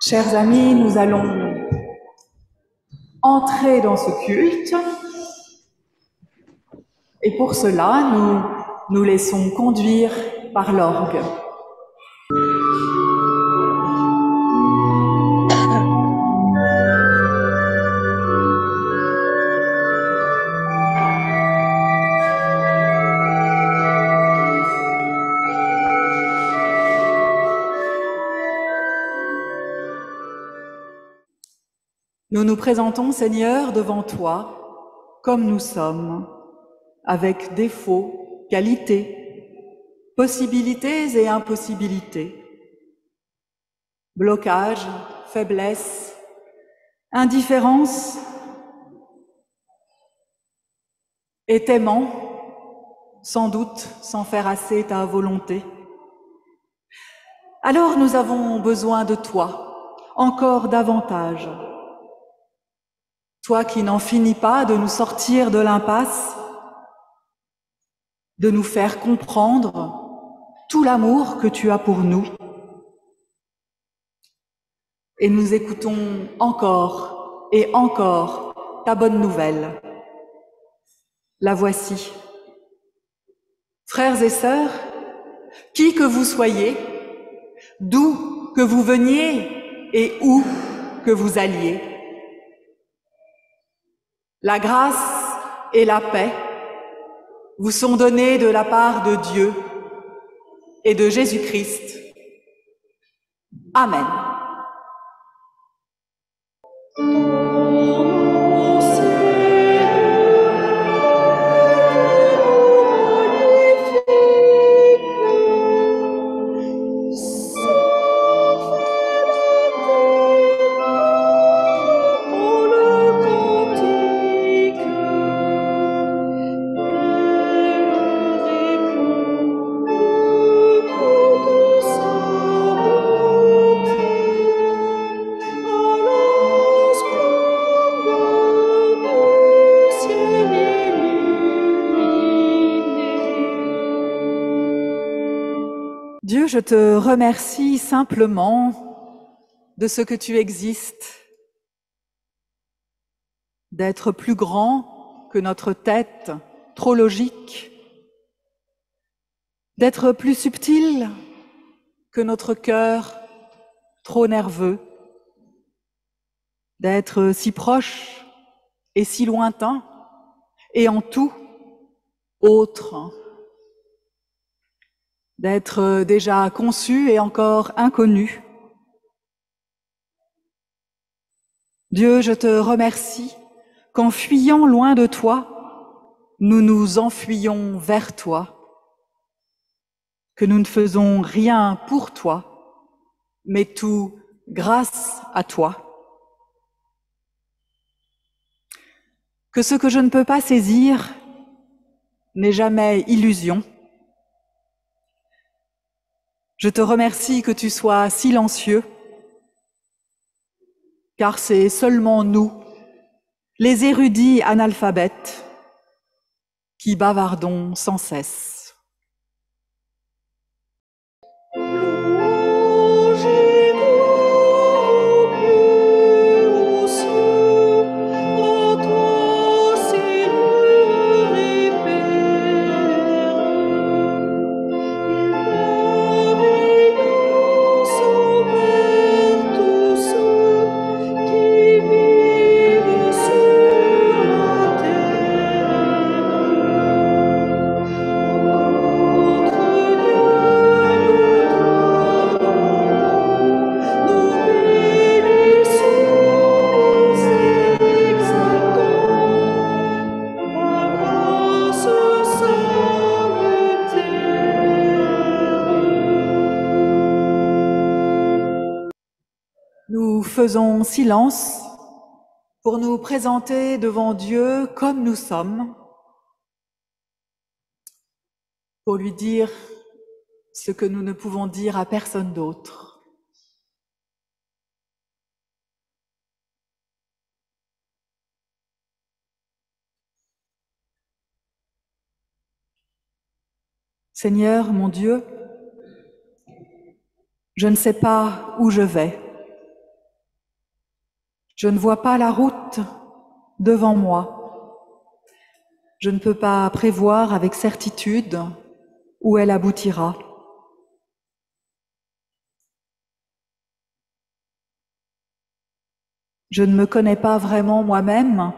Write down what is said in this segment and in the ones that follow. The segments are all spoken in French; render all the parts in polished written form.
Chers amis, nous allons entrer dans ce culte et pour cela, nous nous laissons conduire par l'orgue. Nous nous présentons, Seigneur, devant toi, comme nous sommes, avec défauts, qualités, possibilités et impossibilités, blocages, faiblesses, indifférence et t'aimant, sans doute sans faire assez ta volonté. Alors nous avons besoin de toi, encore davantage. Toi qui n'en finis pas de nous sortir de l'impasse, de nous faire comprendre tout l'amour que tu as pour nous. Et nous écoutons encore et encore ta bonne nouvelle. La voici. Frères et sœurs, qui que vous soyez, d'où que vous veniez et où que vous alliez, la grâce et la paix vous sont données de la part de Dieu et de Jésus-Christ. Amen. Dieu, je te remercie simplement de ce que tu existes, d'être plus grand que notre tête, trop logique, d'être plus subtil que notre cœur, trop nerveux, d'être si proche et si lointain, et en tout, autre, d'être déjà conçu et encore inconnu. Dieu, je te remercie qu'en fuyant loin de toi, nous nous enfuyons vers toi, que nous ne faisons rien pour toi, mais tout grâce à toi. Que ce que je ne peux pas saisir n'est jamais illusion. Je te remercie que tu sois silencieux, car c'est seulement nous, les érudits analphabètes, qui bavardons sans cesse. Nous faisons silence pour nous présenter devant Dieu comme nous sommes, pour lui dire ce que nous ne pouvons dire à personne d'autre. Seigneur, mon Dieu, je ne sais pas où je vais. Je ne vois pas la route devant moi. Je ne peux pas prévoir avec certitude où elle aboutira. Je ne me connais pas vraiment moi-même,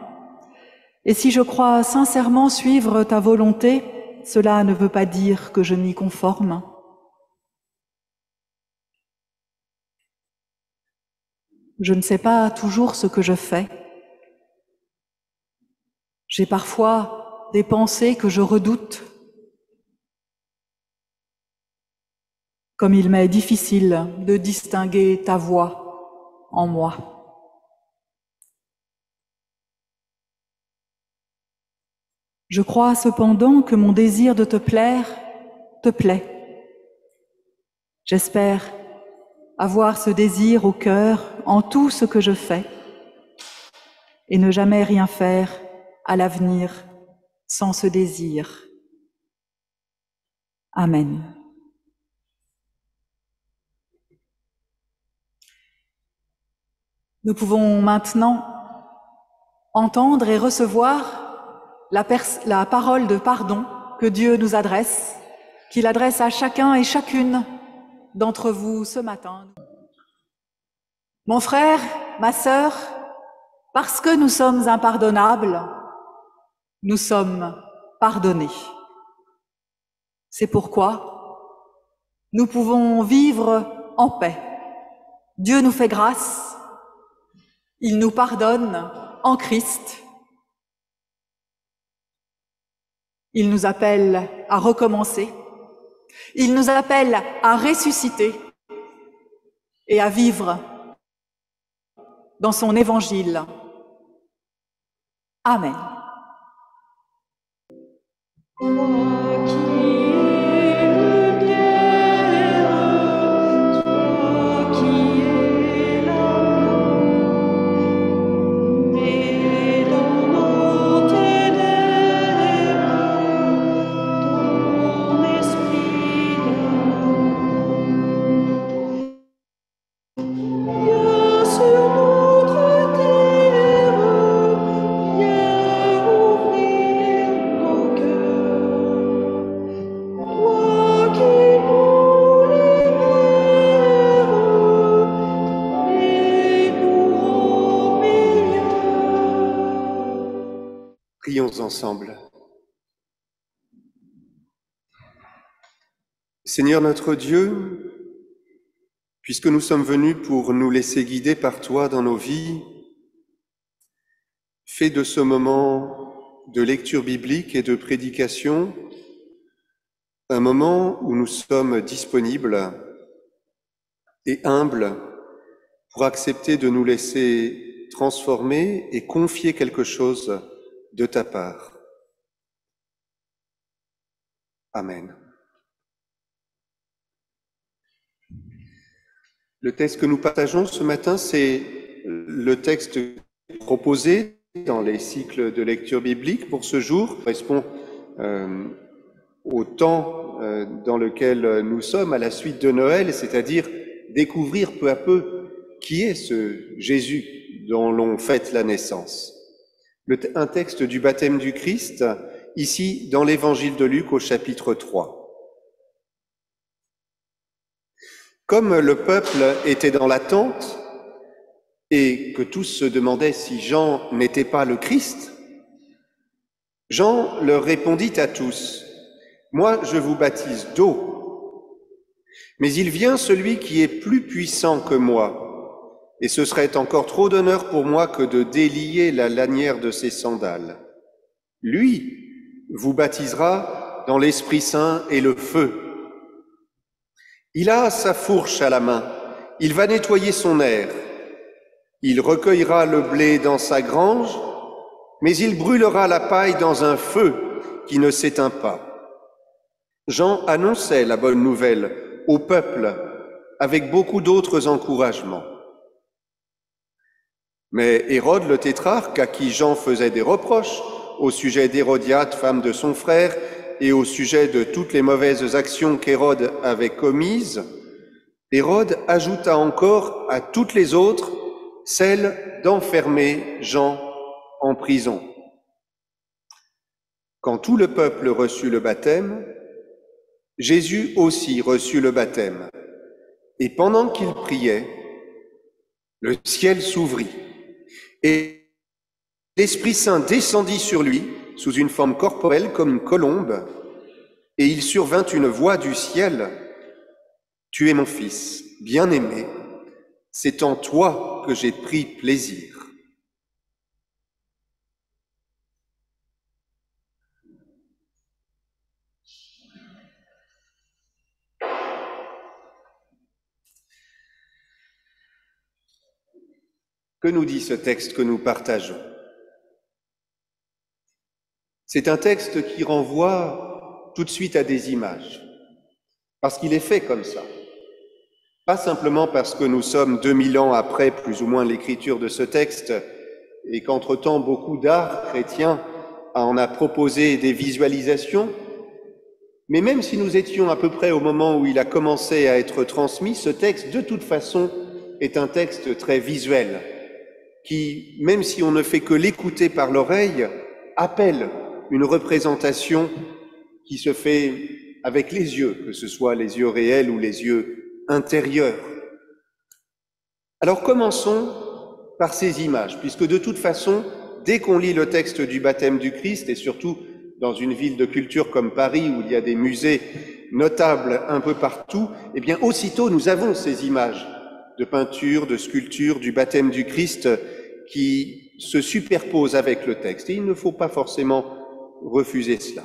et si je crois sincèrement suivre ta volonté, cela ne veut pas dire que je m'y conforme. Je ne sais pas toujours ce que je fais. J'ai parfois des pensées que je redoute, comme il m'est difficile de distinguer ta voix en moi. Je crois cependant que mon désir de te plaire te plaît. J'espère avoir ce désir au cœur en tout ce que je fais et ne jamais rien faire à l'avenir sans ce désir. Amen. Nous pouvons maintenant entendre et recevoir la parole de pardon que Dieu nous adresse, qu'il adresse à chacun et chacune d'entre vous ce matin. Mon frère, ma sœur, parce que nous sommes impardonnables, nous sommes pardonnés. C'est pourquoi nous pouvons vivre en paix. Dieu nous fait grâce, il nous pardonne en Christ. Il nous appelle à recommencer, il nous appelle à ressusciter et à vivre dans son évangile. Amen. Prions ensemble. Seigneur notre Dieu, puisque nous sommes venus pour nous laisser guider par toi dans nos vies, fais de ce moment de lecture biblique et de prédication un moment où nous sommes disponibles et humbles pour accepter de nous laisser transformer et confier quelque chose de ta part. Amen. Le texte que nous partageons ce matin, c'est le texte proposé dans les cycles de lecture biblique pour ce jour. Il correspond au temps dans lequel nous sommes à la suite de Noël, c'est-à-dire découvrir peu à peu qui est ce Jésus dont l'on fête la naissance. Un texte du baptême du Christ, ici dans l'évangile de Luc au chapitre 3. Comme le peuple était dans l'attente et que tous se demandaient si Jean n'était pas le Christ, Jean leur répondit à tous, « Moi, je vous baptise d'eau, mais il vient celui qui est plus puissant que moi, et ce serait encore trop d'honneur pour moi que de délier la lanière de ses sandales. Lui vous baptisera dans l'Esprit Saint et le feu. Il a sa fourche à la main, il va nettoyer son aire. Il recueillera le blé dans sa grange, mais il brûlera la paille dans un feu qui ne s'éteint pas. » Jean annonçait la bonne nouvelle au peuple avec beaucoup d'autres encouragements. Mais Hérode le tétrarque, à qui Jean faisait des reproches au sujet d'Hérodiade, femme de son frère, et au sujet de toutes les mauvaises actions qu'Hérode avait commises, Hérode ajouta encore à toutes les autres celle d'enfermer Jean en prison. Quand tout le peuple reçut le baptême, Jésus aussi reçut le baptême. Et pendant qu'il priait, le ciel s'ouvrit et l'Esprit Saint descendit sur lui sous une forme corporelle comme une colombe, et il survint une voix du ciel: « Tu es mon Fils, bien-aimé, c'est en toi que j'ai pris plaisir. » Que nous dit ce texte que nous partageons? C'est un texte qui renvoie tout de suite à des images, parce qu'il est fait comme ça. Pas simplement parce que nous sommes 2000 ans après, plus ou moins, l'écriture de ce texte, et qu'entre-temps, beaucoup d'art chrétien en a proposé des visualisations, mais même si nous étions à peu près au moment où il a commencé à être transmis, ce texte, de toute façon, est un texte très visuel, qui, même si on ne fait que l'écouter par l'oreille, appelle une représentation qui se fait avec les yeux, que ce soit les yeux réels ou les yeux intérieurs. Alors commençons par ces images, puisque de toute façon, dès qu'on lit le texte du baptême du Christ, et surtout dans une ville de culture comme Paris, où il y a des musées notables un peu partout, eh bien aussitôt nous avons ces images de peinture, de sculpture, du baptême du Christ qui se superposent avec le texte. Et il ne faut pas forcément refuser cela.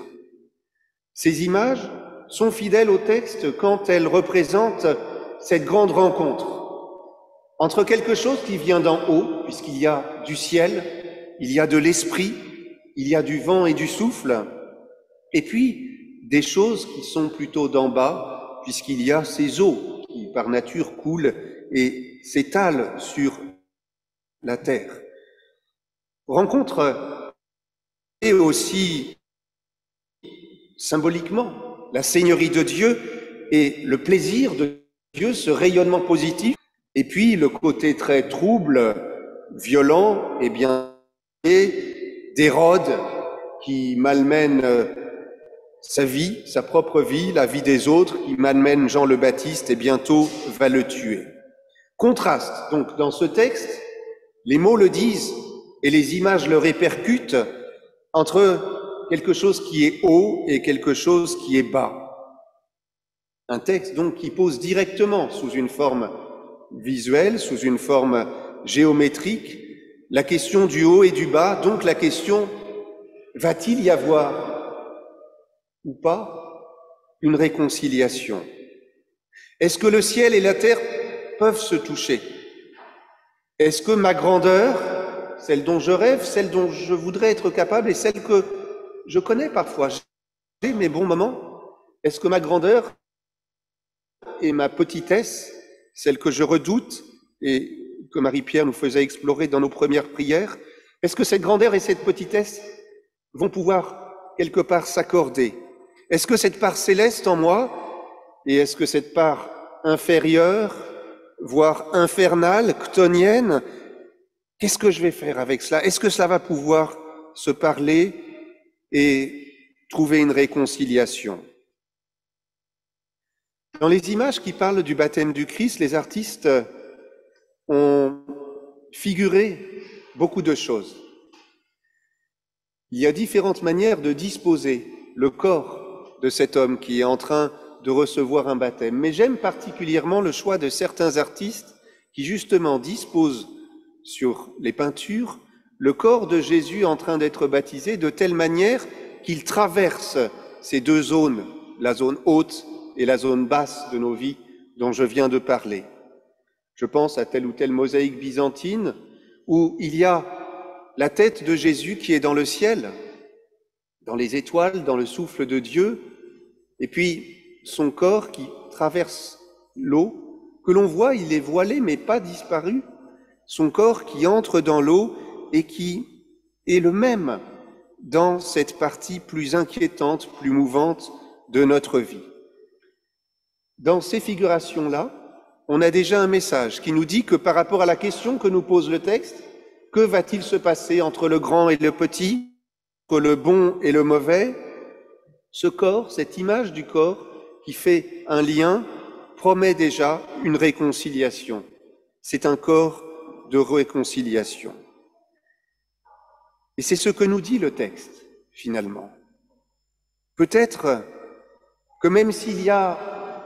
Ces images sont fidèles au texte quand elles représentent cette grande rencontre entre quelque chose qui vient d'en haut, puisqu'il y a du ciel, il y a de l'esprit, il y a du vent et du souffle, et puis des choses qui sont plutôt d'en bas, puisqu'il y a ces eaux qui par nature coulent et s'étalent sur la terre. Rencontre et aussi symboliquement la Seigneurie de Dieu et le plaisir de Dieu, ce rayonnement positif, et puis le côté très trouble, violent et bien d'Hérode qui malmène sa vie, sa propre vie, la vie des autres, qui malmène Jean le Baptiste et bientôt va le tuer. Contraste donc dans ce texte, les mots le disent et les images le répercutent entre quelque chose qui est haut et quelque chose qui est bas. Un texte donc qui pose directement sous une forme visuelle, sous une forme géométrique, la question du haut et du bas, donc la question: va-t-il y avoir ou pas une réconciliation? Est-ce que le ciel et la terre peuvent se toucher? Est-ce que ma grandeur, celle dont je rêve, celle dont je voudrais être capable et celle que je connais parfois, j'ai mes bons moments, est-ce que ma grandeur et ma petitesse, celle que je redoute et que Marie-Pierre nous faisait explorer dans nos premières prières, est-ce que cette grandeur et cette petitesse vont pouvoir quelque part s'accorder? Est-ce que cette part céleste en moi et est-ce que cette part inférieure, voire infernale, chtonienne, qu'est-ce que je vais faire avec cela? Est-ce que cela va pouvoir se parler et trouver une réconciliation? Dans les images qui parlent du baptême du Christ, les artistes ont figuré beaucoup de choses. Il y a différentes manières de disposer le corps de cet homme qui est en train de recevoir un baptême. Mais j'aime particulièrement le choix de certains artistes qui justement disposent sur les peintures le corps de Jésus en train d'être baptisé de telle manière qu'il traverse ces deux zones, la zone haute et la zone basse de nos vies dont je viens de parler. Je pense à telle ou telle mosaïque byzantine où il y a la tête de Jésus qui est dans le ciel, dans les étoiles, dans le souffle de Dieu, et puis son corps qui traverse l'eau, que l'on voit, il est voilé mais pas disparu, son corps qui entre dans l'eau et qui est le même dans cette partie plus inquiétante, plus mouvante de notre vie. Dans ces figurations-là, on a déjà un message qui nous dit que par rapport à la question que nous pose le texte, que va-t-il se passer entre le grand et le petit, entre le bon et le mauvais? Ce corps, cette image du corps qui fait un lien, promet déjà une réconciliation. C'est un corps de réconciliation. Et c'est ce que nous dit le texte, finalement. Peut-être que même s'il y a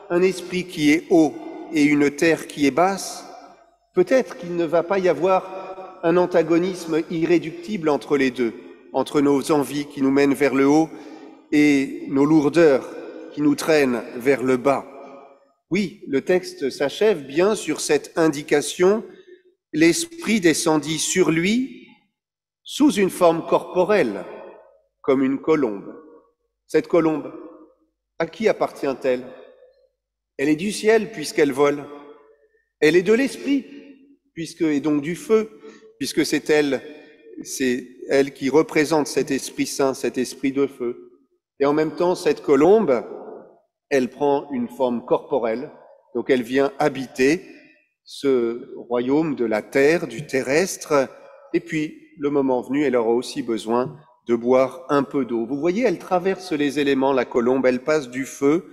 un esprit qui est haut et une terre qui est basse, peut-être qu'il ne va pas y avoir un antagonisme irréductible entre les deux, entre nos envies qui nous mènent vers le haut et nos lourdeurs qui nous traînent vers le bas. Oui, le texte s'achève bien sur cette indication. L'Esprit descendit sur lui sous une forme corporelle, comme une colombe. Cette colombe, à qui appartient-elle? Elle est du ciel puisqu'elle vole. Elle est de l'Esprit, et donc du feu, puisque c'est elle qui représente cet Esprit Saint, cet Esprit de feu. Et en même temps, cette colombe, elle prend une forme corporelle, donc elle vient habiter ce royaume de la terre, du terrestre, et puis, le moment venu, elle aura aussi besoin de boire un peu d'eau. Vous voyez, elle traverse les éléments, la colombe, elle passe du feu,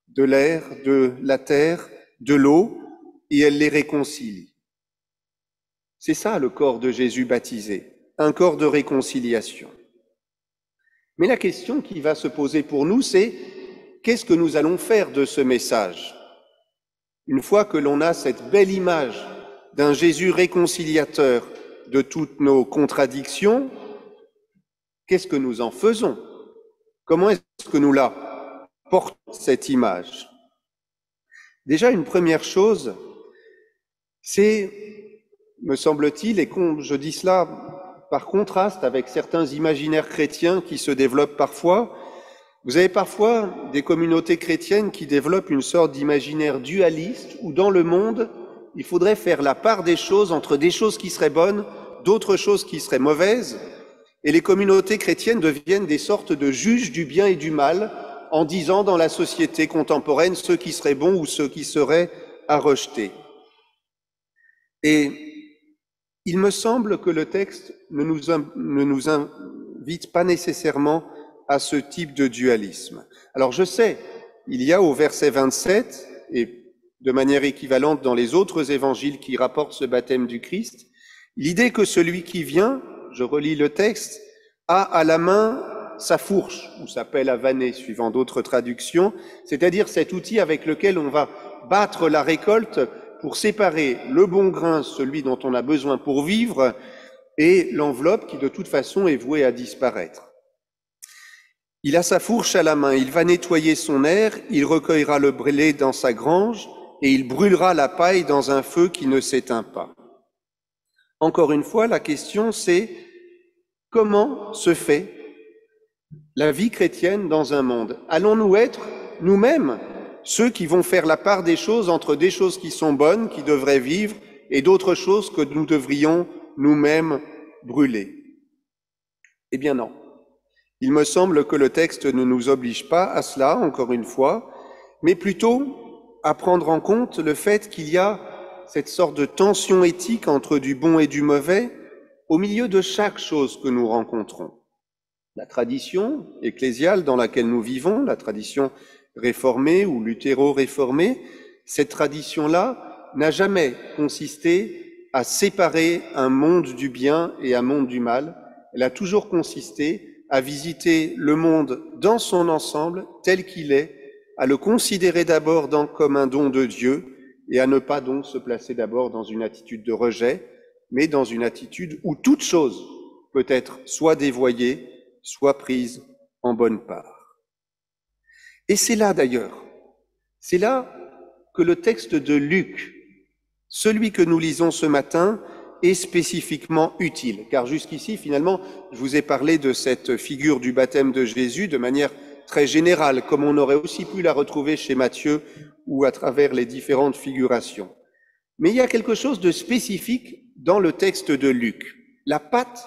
de l'air, de la terre, de l'eau, et elle les réconcilie. C'est ça le corps de Jésus baptisé, un corps de réconciliation. Mais la question qui va se poser pour nous, c'est qu'est-ce que nous allons faire de ce message? Une fois que l'on a cette belle image d'un Jésus réconciliateur de toutes nos contradictions, qu'est-ce que nous en faisons? Comment est-ce que nous la portons, cette image? Déjà, une première chose, c'est, me semble-t-il, et je dis cela par contraste avec certains imaginaires chrétiens qui se développent parfois, vous avez parfois des communautés chrétiennes qui développent une sorte d'imaginaire dualiste où dans le monde, il faudrait faire la part des choses entre des choses qui seraient bonnes, d'autres choses qui seraient mauvaises, et les communautés chrétiennes deviennent des sortes de juges du bien et du mal en disant dans la société contemporaine ce qui serait bon ou ce qui serait à rejeter. Et il me semble que le texte ne nous invite pas nécessairement à ce type de dualisme. Alors je sais, il y a au verset 27, et de manière équivalente dans les autres évangiles qui rapportent ce baptême du Christ, l'idée que celui qui vient, je relis le texte, a à la main sa fourche, ou sa pelle à vanner, suivant d'autres traductions, c'est-à-dire cet outil avec lequel on va battre la récolte pour séparer le bon grain, celui dont on a besoin pour vivre, et l'enveloppe qui de toute façon est vouée à disparaître. Il a sa fourche à la main, il va nettoyer son aire, il recueillera le blé dans sa grange, et il brûlera la paille dans un feu qui ne s'éteint pas. Encore une fois, la question c'est comment se fait la vie chrétienne dans un monde? Allons-nous être nous-mêmes ceux qui vont faire la part des choses entre des choses qui sont bonnes, qui devraient vivre, et d'autres choses que nous devrions nous-mêmes brûler? Eh bien non. Il me semble que le texte ne nous oblige pas à cela, encore une fois, mais plutôt à prendre en compte le fait qu'il y a cette sorte de tension éthique entre du bon et du mauvais au milieu de chaque chose que nous rencontrons. La tradition ecclésiale dans laquelle nous vivons, la tradition réformée ou luthéro-réformée, cette tradition-là n'a jamais consisté à séparer un monde du bien et un monde du mal. Elle a toujours consisté à visiter le monde dans son ensemble tel qu'il est, à le considérer d'abord comme un don de Dieu et à ne pas donc se placer d'abord dans une attitude de rejet, mais dans une attitude où toute chose peut être soit dévoyée, soit prise en bonne part. Et c'est là d'ailleurs, c'est là que le texte de Luc, celui que nous lisons ce matin, est spécifiquement utile, car jusqu'ici, finalement, je vous ai parlé de cette figure du baptême de Jésus de manière très générale, comme on aurait aussi pu la retrouver chez Matthieu ou à travers les différentes figurations. Mais il y a quelque chose de spécifique dans le texte de Luc, la patte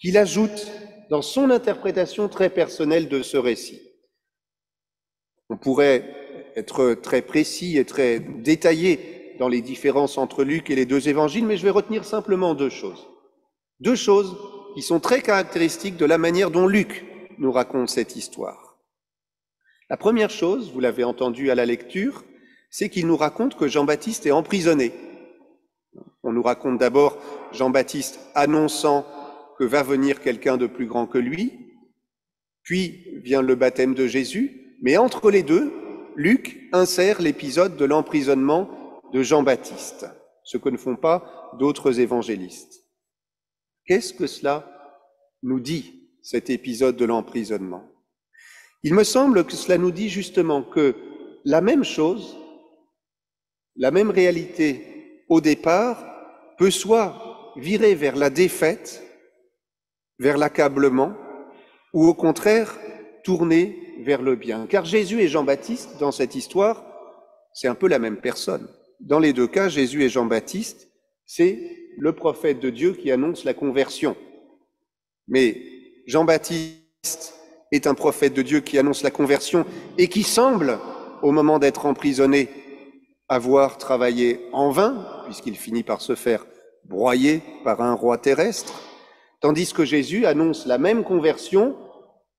qu'il ajoute dans son interprétation très personnelle de ce récit. On pourrait être très précis et très détaillé dans les différences entre Luc et les deux évangiles, mais je vais retenir simplement deux choses. Deux choses qui sont très caractéristiques de la manière dont Luc nous raconte cette histoire. La première chose, vous l'avez entendu à la lecture, c'est qu'il nous raconte que Jean-Baptiste est emprisonné. On nous raconte d'abord Jean-Baptiste annonçant que va venir quelqu'un de plus grand que lui, puis vient le baptême de Jésus, mais entre les deux, Luc insère l'épisode de l'emprisonnement de Jean-Baptiste, ce que ne font pas d'autres évangélistes. Qu'est-ce que cela nous dit, cet épisode de l'emprisonnement? Il me semble que cela nous dit justement que la même chose, la même réalité au départ, peut soit virer vers la défaite, vers l'accablement, ou au contraire tourner vers le bien. Car Jésus et Jean-Baptiste, dans cette histoire, c'est un peu la même personne. Dans les deux cas, Jésus et Jean-Baptiste, c'est le prophète de Dieu qui annonce la conversion. Mais Jean-Baptiste est un prophète de Dieu qui annonce la conversion et qui semble, au moment d'être emprisonné, avoir travaillé en vain, puisqu'il finit par se faire broyer par un roi terrestre, tandis que Jésus annonce la même conversion,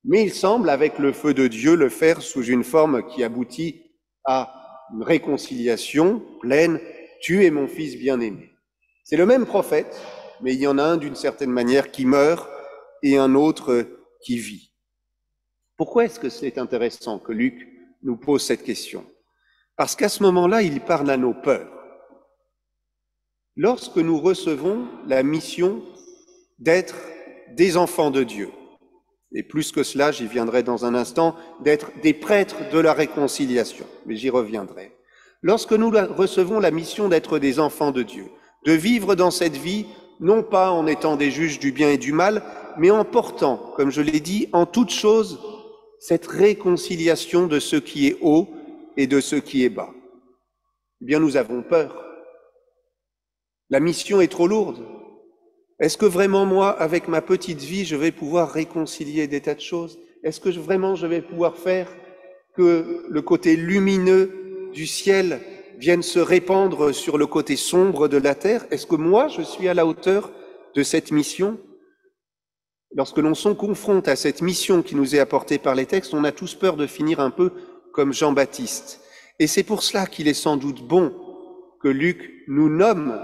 mais il semble, avec le feu de Dieu, le faire sous une forme qui aboutit à une réconciliation pleine. Tu es mon fils bien-aimé. C'est le même prophète, mais il y en a un d'une certaine manière qui meurt et un autre qui vit. Pourquoi est-ce que c'est intéressant que Luc nous pose cette question? Parce qu'à ce moment-là, il parle à nos peurs. Lorsque nous recevons la mission d'être des enfants de Dieu, et plus que cela, j'y viendrai dans un instant, d'être des prêtres de la réconciliation, mais j'y reviendrai. Lorsque nous recevons la mission d'être des enfants de Dieu, de vivre dans cette vie, non pas en étant des juges du bien et du mal, mais en portant, comme je l'ai dit, en toute chose, cette réconciliation de ce qui est haut et de ce qui est bas. Eh bien, nous avons peur. La mission est trop lourde. Est-ce que vraiment, moi, avec ma petite vie, je vais pouvoir réconcilier des tas de choses? Est-ce que vraiment je vais pouvoir faire que le côté lumineux du ciel vienne se répandre sur le côté sombre de la terre? Est-ce que moi, je suis à la hauteur de cette mission? Lorsque l'on se confronte à cette mission qui nous est apportée par les textes, on a tous peur de finir un peu comme Jean-Baptiste. Et c'est pour cela qu'il est sans doute bon que Luc nous nomme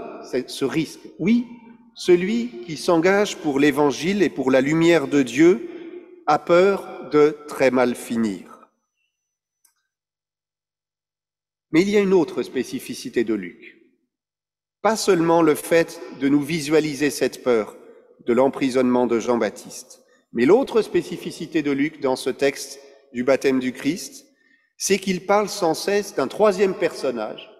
ce risque. Oui, celui qui s'engage pour l'Évangile et pour la lumière de Dieu a peur de très mal finir. Mais il y a une autre spécificité de Luc. Pas seulement le fait de nous visualiser cette peur de l'emprisonnement de Jean-Baptiste, mais l'autre spécificité de Luc dans ce texte du baptême du Christ, c'est qu'il parle sans cesse d'un troisième personnage.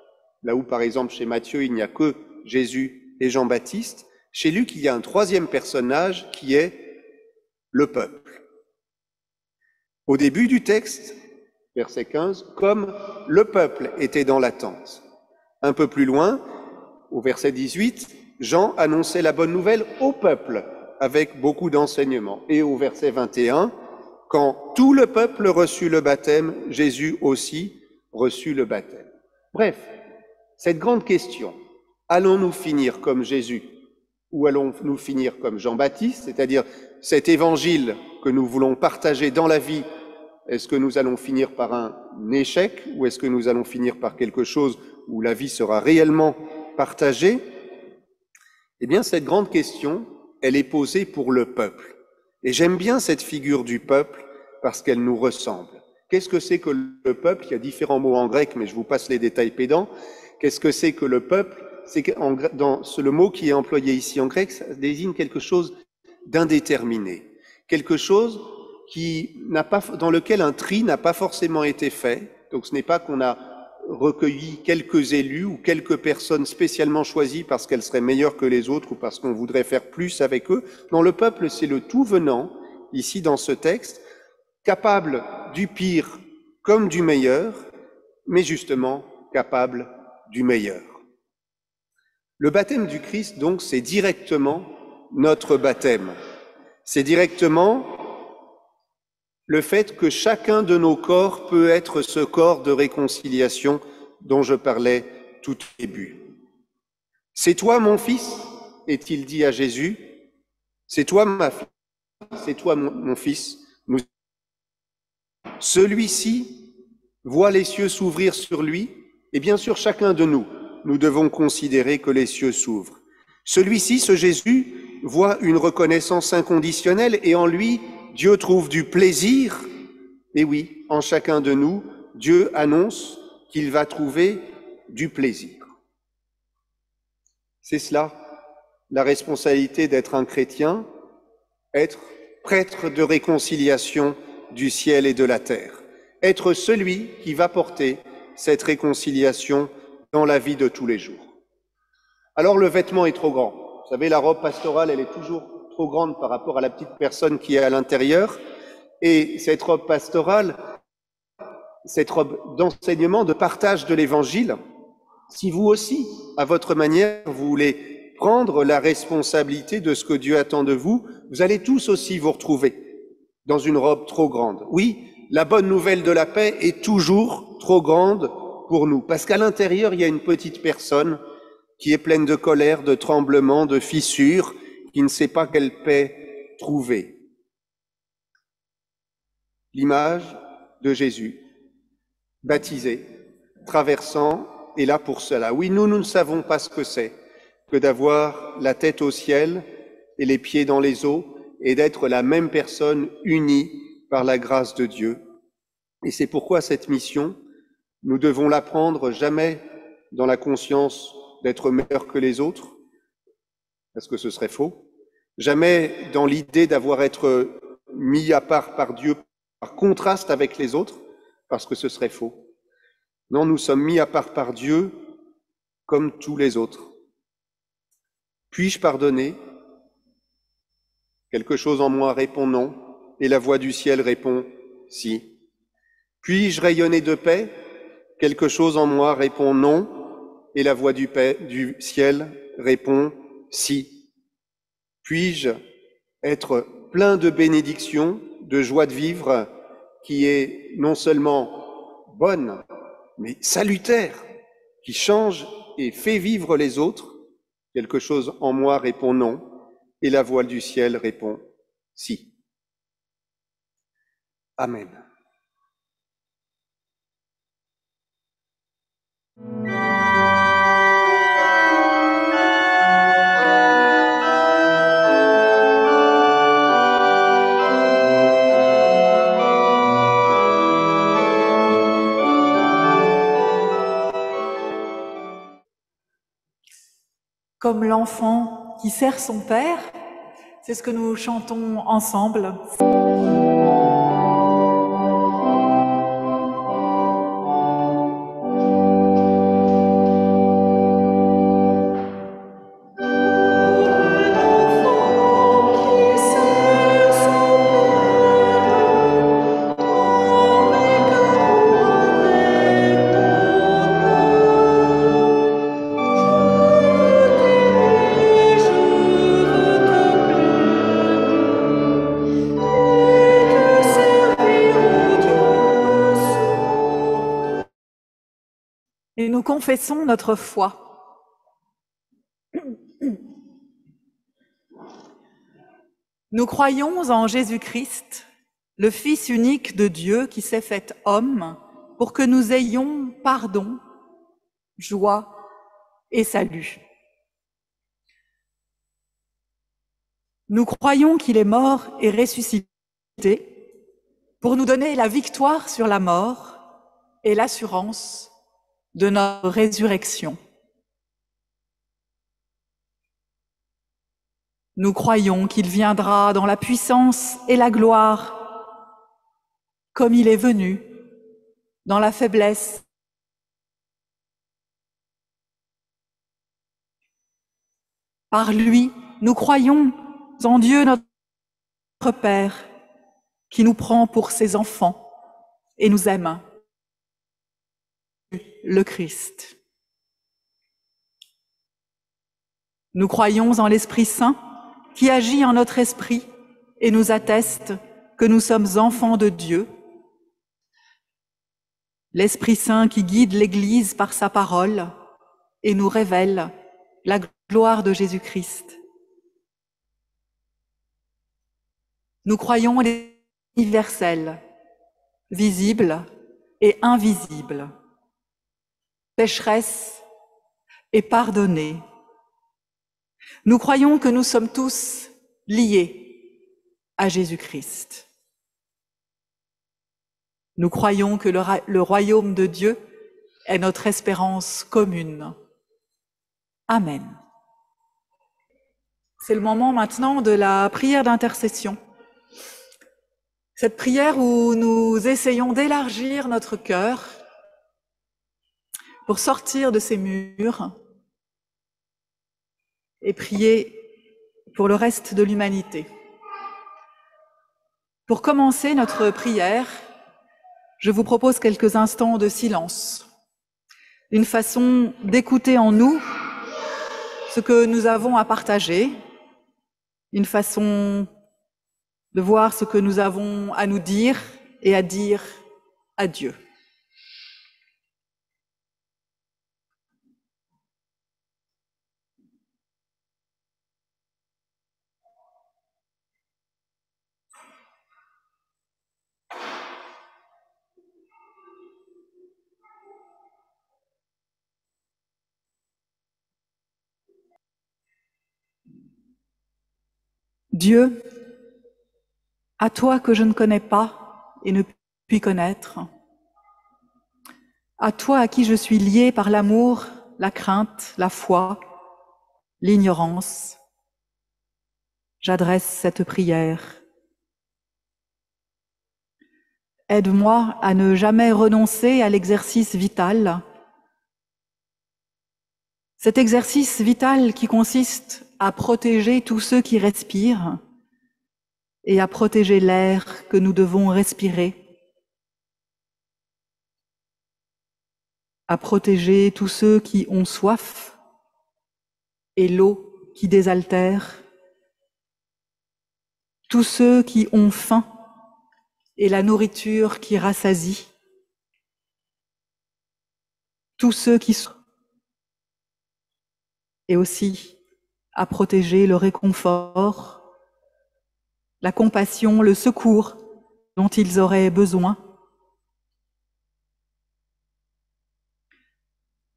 Là où, par exemple, chez Matthieu, il n'y a que Jésus et Jean-Baptiste, chez Luc, il y a un troisième personnage qui est le peuple. Au début du texte, verset 15, comme le peuple était dans l'attente. Un peu plus loin, au verset 18, Jean annonçait la bonne nouvelle au peuple avec beaucoup d'enseignements. Et au verset 21, quand tout le peuple reçut le baptême, Jésus aussi reçut le baptême. Bref, cette grande question, allons-nous finir comme Jésus ou allons-nous finir comme Jean-Baptiste, c'est-à-dire cet évangile que nous voulons partager dans la vie, est-ce que nous allons finir par un échec ou est-ce que nous allons finir par quelque chose où la vie sera réellement partagée? Eh bien, cette grande question, elle est posée pour le peuple. Et j'aime bien cette figure du peuple parce qu'elle nous ressemble. Qu'est-ce que c'est que le peuple? Il y a différents mots en grec, mais je vous passe les détails pédants. Qu'est-ce que c'est que le peuple? C'est que le mot qui est employé ici en grec, ça désigne quelque chose d'indéterminé, quelque chose dans lequel un tri n'a pas forcément été fait. Donc ce n'est pas qu'on a recueilli quelques élus ou quelques personnes spécialement choisies parce qu'elles seraient meilleures que les autres ou parce qu'on voudrait faire plus avec eux. Non, le peuple, c'est le tout venant, ici dans ce texte, capable du pire comme du meilleur, mais justement capable du meilleur. Le baptême du Christ, donc, c'est directement notre baptême. C'est directement le fait que chacun de nos corps peut être ce corps de réconciliation dont je parlais tout début. « C'est toi mon fils ?» est-il dit à Jésus. « C'est toi ma fille, c'est toi mon fils. » Celui-ci voit les cieux s'ouvrir sur lui, et bien sûr chacun de nous devons considérer que les cieux s'ouvrent. Celui-ci, ce Jésus, voit une reconnaissance inconditionnelle et en lui, Dieu trouve du plaisir. Et oui, en chacun de nous, Dieu annonce qu'il va trouver du plaisir. C'est cela, la responsabilité d'être un chrétien, être prêtre de réconciliation du ciel et de la terre, être celui qui va porter cette réconciliation dans la vie de tous les jours. Alors le vêtement est trop grand. Vous savez, la robe pastorale, elle est toujours trop grande par rapport à la petite personne qui est à l'intérieur. Et cette robe pastorale, cette robe d'enseignement, de partage de l'Évangile, si vous aussi, à votre manière, vous voulez prendre la responsabilité de ce que Dieu attend de vous, vous allez tous aussi vous retrouver dans une robe trop grande. Oui, la bonne nouvelle de la paix est toujours trop grande pour nous, parce qu'à l'intérieur, il y a une petite personne qui est pleine de colère, de tremblements, de fissures, qui ne sait pas quelle paix trouver. L'image de Jésus, baptisé, traversant, est là pour cela. Oui, nous ne savons pas ce que c'est que d'avoir la tête au ciel et les pieds dans les eaux et d'être la même personne unie par la grâce de Dieu. Et c'est pourquoi cette mission, nous devons la prendre jamais dans la conscience d'être meilleur que les autres, parce que ce serait faux, jamais dans l'idée d'avoir été mis à part par Dieu par contraste avec les autres, parce que ce serait faux. Non, nous sommes mis à part par Dieu comme tous les autres. Puis-je pardonner? Quelque chose en moi répond non, et la voix du ciel répond si. Puis-je rayonner de paix? Quelque chose en moi répond non, et la voix du ciel répond si. Puis-je être plein de bénédictions, de joie de vivre, qui est non seulement bonne, mais salutaire, qui change et fait vivre les autres? Quelque chose en moi répond non, et la voix du ciel répond si. Amen. Comme l'enfant qui sert son père, c'est ce que nous chantons ensemble. Et nous confessons notre foi. Nous croyons en Jésus-Christ, le Fils unique de Dieu qui s'est fait homme pour que nous ayons pardon, joie et salut. Nous croyons qu'il est mort et ressuscité pour nous donner la victoire sur la mort et l'assurance de notre résurrection. Nous croyons qu'il viendra dans la puissance et la gloire, comme il est venu dans la faiblesse. Par lui, nous croyons en Dieu notre Père, qui nous prend pour ses enfants et nous aime. Le Christ. Nous croyons en l'Esprit Saint qui agit en notre esprit et nous atteste que nous sommes enfants de Dieu. L'Esprit Saint qui guide l'Église par sa parole et nous révèle la gloire de Jésus-Christ. Nous croyons à l'universel, visible et invisible, pécheresse et pardonnée. Nous croyons que nous sommes tous liés à Jésus-Christ. Nous croyons que le royaume de Dieu est notre espérance commune. Amen. C'est le moment maintenant de la prière d'intercession. Cette prière où nous essayons d'élargir notre cœur pour sortir de ces murs et prier pour le reste de l'humanité. Pour commencer notre prière, je vous propose quelques instants de silence, une façon d'écouter en nous ce que nous avons à partager, une façon de voir ce que nous avons à nous dire et à dire à Dieu. Dieu, à toi que je ne connais pas et ne puis connaître, à toi à qui je suis lié par l'amour, la crainte, la foi, l'ignorance, j'adresse cette prière. Aide-moi à ne jamais renoncer à l'exercice vital, cet exercice vital qui consiste à protéger tous ceux qui respirent et à protéger l'air que nous devons respirer, à protéger tous ceux qui ont soif et l'eau qui désaltère, tous ceux qui ont faim et la nourriture qui rassasie, tous ceux qui sont et aussi à protéger le réconfort, la compassion, le secours dont ils auraient besoin.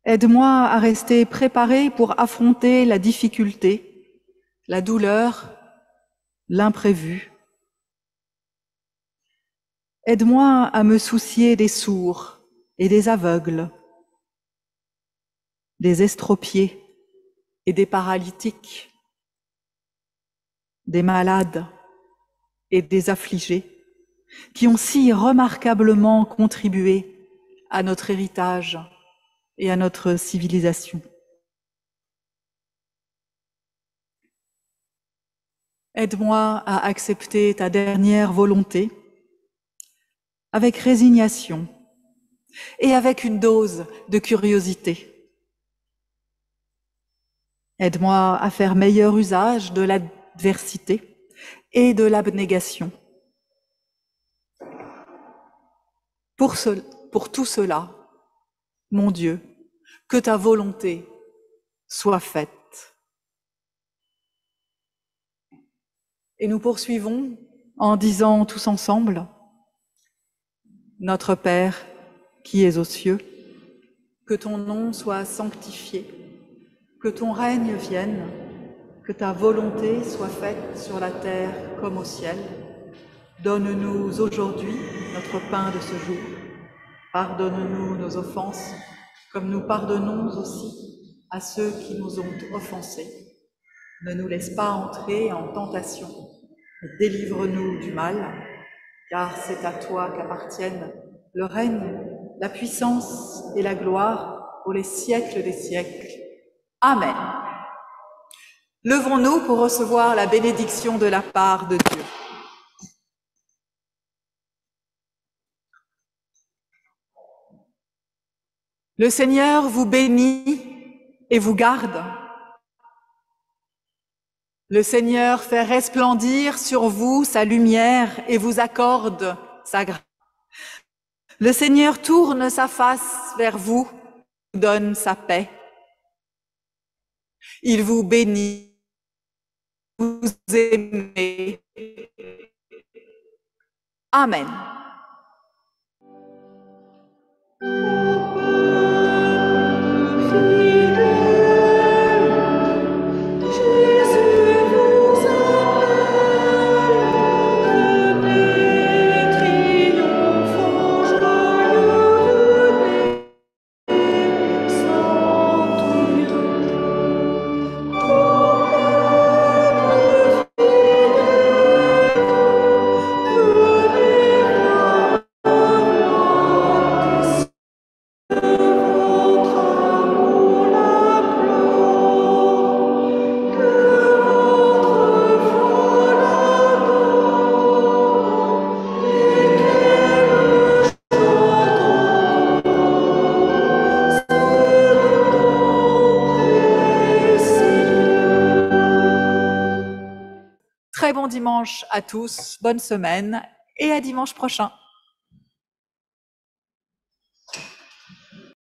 Aide-moi à rester préparé pour affronter la difficulté, la douleur, l'imprévu. Aide-moi à me soucier des sourds et des aveugles, des estropiés et des paralytiques, des malades et des affligés, qui ont si remarquablement contribué à notre héritage et à notre civilisation. Aide-moi à accepter ta dernière volonté avec résignation et avec une dose de curiosité. Aide-moi à faire meilleur usage de l'adversité et de l'abnégation. Pour tout cela, mon Dieu, que ta volonté soit faite. Et nous poursuivons en disant tous ensemble, Notre Père qui es aux cieux, que ton nom soit sanctifié, que ton règne vienne, que ta volonté soit faite sur la terre comme au ciel. Donne-nous aujourd'hui notre pain de ce jour. Pardonne-nous nos offenses, comme nous pardonnons aussi à ceux qui nous ont offensés. Ne nous laisse pas entrer en tentation, mais délivre-nous du mal, car c'est à toi qu'appartiennent le règne, la puissance et la gloire pour les siècles des siècles. Amen. Levons-nous pour recevoir la bénédiction de la part de Dieu. Le Seigneur vous bénit et vous garde. Le Seigneur fait resplendir sur vous sa lumière et vous accorde sa grâce. Le Seigneur tourne sa face vers vous, vous donne sa paix. Il vous bénit, vous aimez. Amen. Très bon dimanche à tous, bonne semaine et à dimanche prochain.